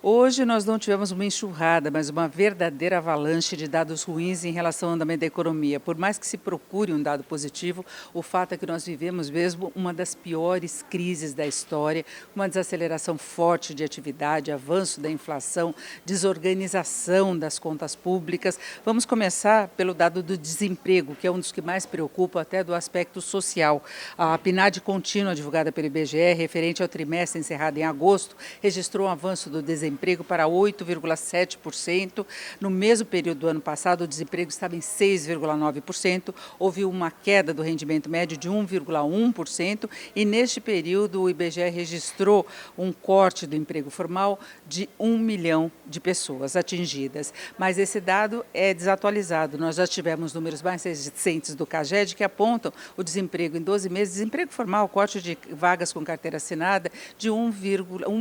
Hoje nós não tivemos uma enxurrada, mas uma verdadeira avalanche de dados ruins em relação ao andamento da economia. Por mais que se procure um dado positivo, o fato é que nós vivemos mesmo uma das piores crises da história, uma desaceleração forte de atividade, avanço da inflação, desorganização das contas públicas. Vamos começar pelo dado do desemprego, que é um dos que mais preocupa, até do aspecto social. A PNAD contínua divulgada pelo IBGE, referente ao trimestre encerrado em agosto, registrou um avanço do desemprego para 8,7%. No mesmo período do ano passado, o desemprego estava em 6,9%. Houve uma queda do rendimento médio de 1,1% e, neste período, o IBGE registrou um corte do emprego formal de 1 milhão de pessoas atingidas. Mas esse dado é desatualizado. Nós já tivemos números mais recentes do CAGED que apontam o desemprego em 12 meses, desemprego formal, corte de vagas com carteira assinada de 1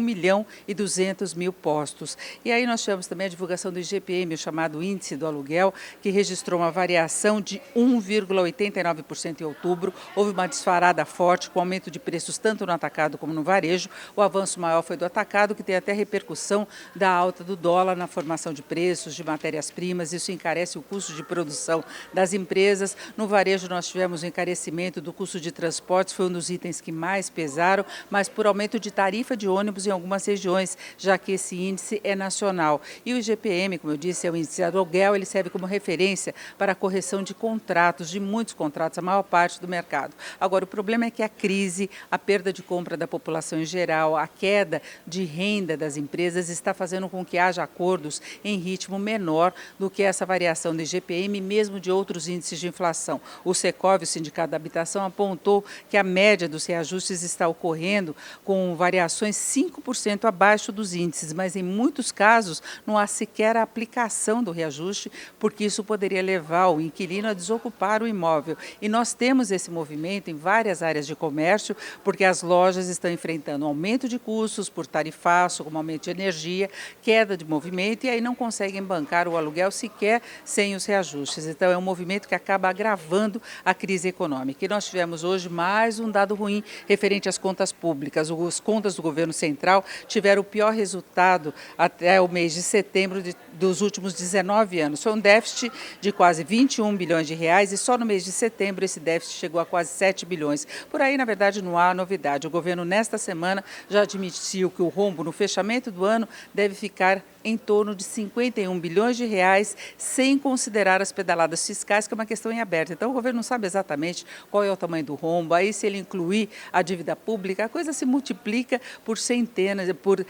milhão e 200 mil postos. E aí nós tivemos também a divulgação do IGPM, o chamado Índice do Aluguel, que registrou uma variação de 1,89% em outubro. Houve uma disparada forte com aumento de preços tanto no atacado como no varejo. O avanço maior foi do atacado, que tem até repercussão da alta do dólar na formação de preços de matérias-primas. Isso encarece o custo de produção das empresas. No varejo nós tivemos o encarecimento do custo de transportes, foi um dos itens que mais pesaram, mas por aumento de tarifa de ônibus em algumas regiões, já que esse índice é nacional. E o IGPM, como eu disse, é o índice do aluguel, ele serve como referência para a correção de contratos, de muitos contratos, a maior parte do mercado. Agora, o problema é que a crise, a perda de compra da população em geral, a queda de renda das empresas está fazendo com que haja acordos em ritmo menor do que essa variação do IGPM, mesmo de outros índices de inflação. O Secov, o Sindicato da Habitação, apontou que a média dos reajustes está ocorrendo com variações 5% abaixo dos índices, mas em muitos casos não há sequer a aplicação do reajuste, porque isso poderia levar o inquilino a desocupar o imóvel. E nós temos esse movimento em várias áreas de comércio, porque as lojas estão enfrentando aumento de custos por tarifaço, como aumento de energia, queda de movimento, e aí não conseguem bancar o aluguel sequer sem os reajustes. Então é um movimento que acaba agravando a crise econômica. E nós tivemos hoje mais um dado ruim referente às contas públicas. As contas do governo central tiveram o pior resultado até o mês de setembro dos últimos 19 anos. Foi um déficit de quase 21 bilhões de reais e só no mês de setembro esse déficit chegou a quase 7 bilhões. Por aí, na verdade, não há novidade. O governo, nesta semana, já admitiu que o rombo no fechamento do ano deve ficar em torno de 51 bilhões de reais, sem considerar as pedaladas fiscais, que é uma questão em aberto. Então, o governo não sabe exatamente qual é o tamanho do rombo. Aí, se ele incluir a dívida pública, a coisa se multiplica por centenas, por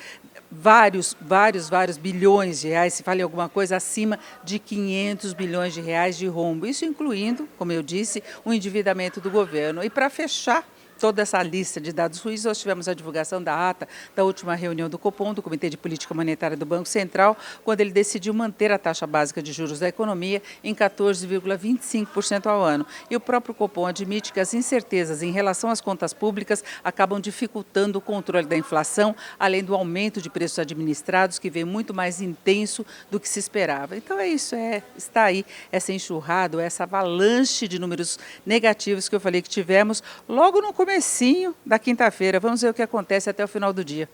vários bilhões de reais, se fala em alguma coisa acima de 500 bilhões de reais de rombo. Isso incluindo, como eu disse, o endividamento do governo. E para fechar toda essa lista de dados ruins, nós tivemos a divulgação da ata da última reunião do Copom, do Comitê de Política Monetária do Banco Central, quando ele decidiu manter a taxa básica de juros da economia em 14,25% ao ano. E o próprio Copom admite que as incertezas em relação às contas públicas acabam dificultando o controle da inflação, além do aumento de preços administrados, que vem muito mais intenso do que se esperava. Então é isso, está aí essa enxurrada, essa avalanche de números negativos que eu falei que tivemos logo no comecinho da quinta-feira. Vamos ver o que acontece até o final do dia.